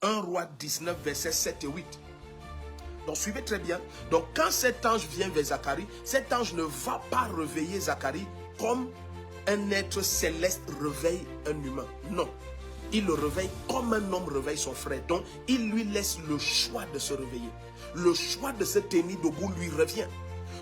1 Roi 19, versets 7 et 8. Donc suivez très bien. Donc quand cet ange vient vers Zacharie, cet ange ne va pas réveiller Zacharie comme un être céleste réveille un humain. Non. Il le réveille comme un homme réveille son frère. Donc il lui laisse le choix de se réveiller. Le choix de se tenir debout lui revient.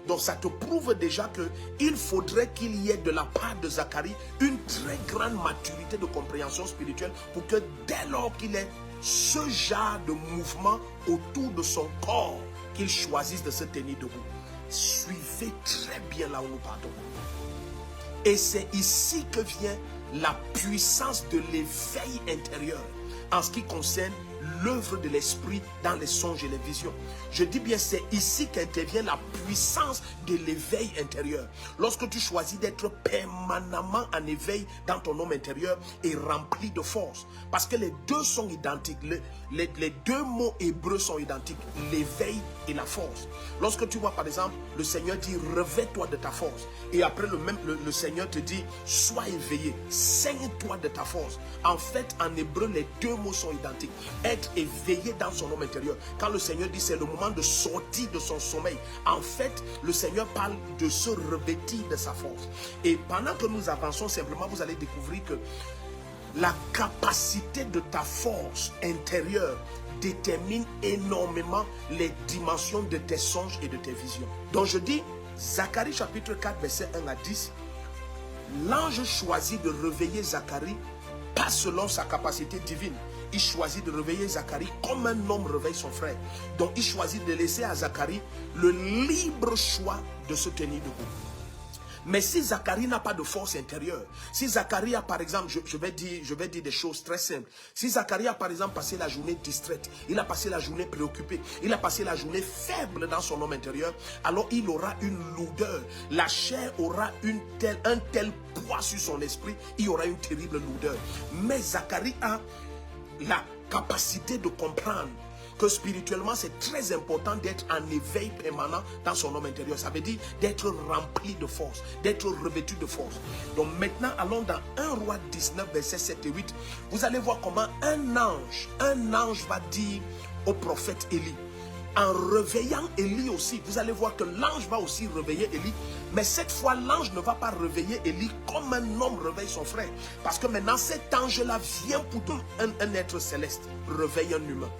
Donc ça te prouve déjà qu'il faudrait qu'il y ait de la part de Zacharie une très grande maturité de compréhension spirituelle pour que dès lors qu'il ait ce genre de mouvement autour de son corps, qu'il choisisse de se tenir debout. Suivez très bien là où nous partons. Et c'est ici que vient la puissance de l'éveil intérieur en ce qui concerne l'œuvre de l'esprit dans les songes et les visions. Je dis bien, c'est ici qu'intervient la puissance de l'éveil intérieur. Lorsque tu choisis d'être permanemment en éveil dans ton homme intérieur et rempli de force. Parce que les deux sont identiques. Les deux mots hébreux sont identiques. L'éveil et la force. Lorsque tu vois par exemple, le Seigneur dit revêt-toi de ta force. Et après le Seigneur te dit sois éveillé, saigne-toi de ta force. En fait, en hébreu, les deux mots sont identiques. Être éveillé dans son homme intérieur. Quand le Seigneur dit c'est le moment de sortir de son sommeil, en fait, le Seigneur parle de se revêtir de sa force. Et pendant que nous avançons, simplement, vous allez découvrir que la capacité de ta force intérieure détermine énormément les dimensions de tes songes et de tes visions. Donc je dis, Zacharie chapitre 4, verset 1 à 10, l'ange choisit de réveiller Zacharie pas selon sa capacité divine. Il choisit de réveiller Zacharie comme un homme réveille son frère. Donc il choisit de laisser à Zacharie le libre choix de se tenir debout. Mais si Zacharie n'a pas de force intérieure, si Zacharie a par exemple, je vais dire des choses très simples. Si Zacharie a par exemple passé la journée distraite, il a passé la journée préoccupé, il a passé la journée faible dans son homme intérieur, alors il aura une lourdeur. La chair aura un tel poids sur son esprit, il aura une terrible lourdeur. Mais Zacharie a la capacité de comprendre que spirituellement c'est très important d'être en éveil permanent dans son homme intérieur. Ça veut dire d'être rempli de force, d'être revêtu de force. Donc maintenant allons dans 1 Roi 19 versets 7 et 8. Vous allez voir comment un ange va dire au prophète Élie. En réveillant Élie aussi, vous allez voir que l'ange va aussi réveiller Élie. Mais cette fois, l'ange ne va pas réveiller Élie comme un homme réveille son frère. Parce que maintenant, cet ange-là vient pour un être céleste, réveille un humain.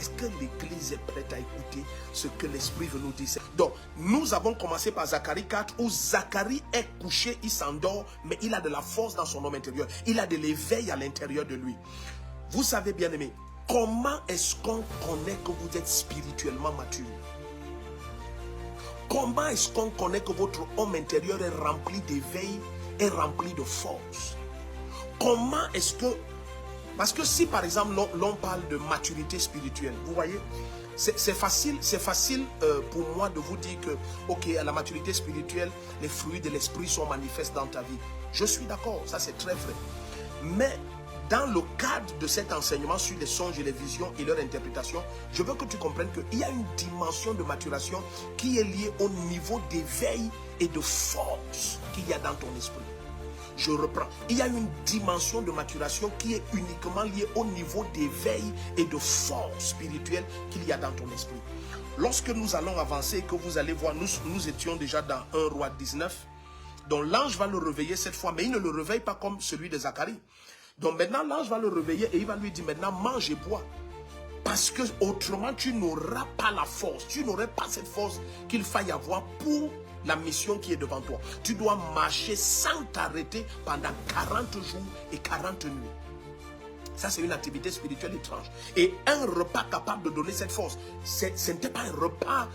Est-ce que l'église est prête à écouter ce que l'esprit veut nous dire? Donc, nous avons commencé par Zacharie 4 où Zacharie est couché, il s'endort, mais il a de la force dans son homme intérieur. Il a de l'éveil à l'intérieur de lui. Vous savez, bien aimé, comment est-ce qu'on connaît que vous êtes spirituellement mature? Comment est-ce qu'on connaît que votre homme intérieur est rempli d'éveil, est rempli de force? Comment est-ce que... Parce que si par exemple l'on parle de maturité spirituelle, vous voyez, c'est facile pour moi de vous dire que, ok, à la maturité spirituelle, les fruits de l'esprit sont manifestes dans ta vie. Je suis d'accord, ça c'est très vrai. Mais dans le cadre de cet enseignement sur les songes et les visions et leur interprétation, je veux que tu comprennes qu'il y a une dimension de maturation qui est liée au niveau d'éveil et de force qu'il y a dans ton esprit. Je reprends. Il y a une dimension de maturation qui est uniquement liée au niveau d'éveil et de force spirituelle qu'il y a dans ton esprit. Lorsque nous allons avancer et que vous allez voir, nous étions déjà dans 1 Roi 19. Donc l'ange va le réveiller cette fois, mais il ne le réveille pas comme celui de Zacharie. Donc maintenant l'ange va le réveiller et il va lui dire maintenant mange et bois. Parce que autrement tu n'auras pas la force, tu n'aurais pas cette force qu'il faille avoir pour la mission qui est devant toi. Tu dois marcher sans t'arrêter pendant 40 jours et 40 nuits. Ça, c'est une activité spirituelle étrange. Et un repas capable de donner cette force, ce n'était pas un repas,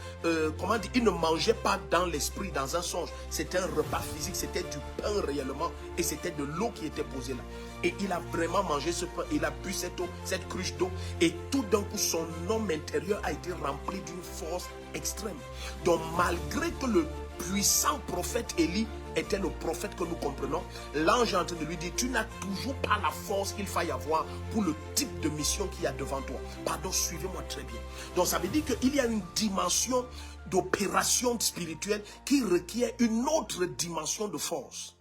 comment dire, il ne mangeait pas dans l'esprit, dans un songe. C'était un repas physique, c'était du pain réellement. Et c'était de l'eau qui était posée là. Et il a vraiment mangé ce pain, il a bu cette eau, cette cruche d'eau. Et tout d'un coup, son homme intérieur a été rempli d'une force extrême. Donc, malgré que le puissant prophète Élie était le prophète que nous comprenons, l'ange est en train de lui dire, tu n'as toujours pas la force qu'il faille avoir pour le type de mission qu'il y a devant toi. Pardon, suivez-moi très bien. Donc ça veut dire qu'il y a une dimension d'opération spirituelle qui requiert une autre dimension de force.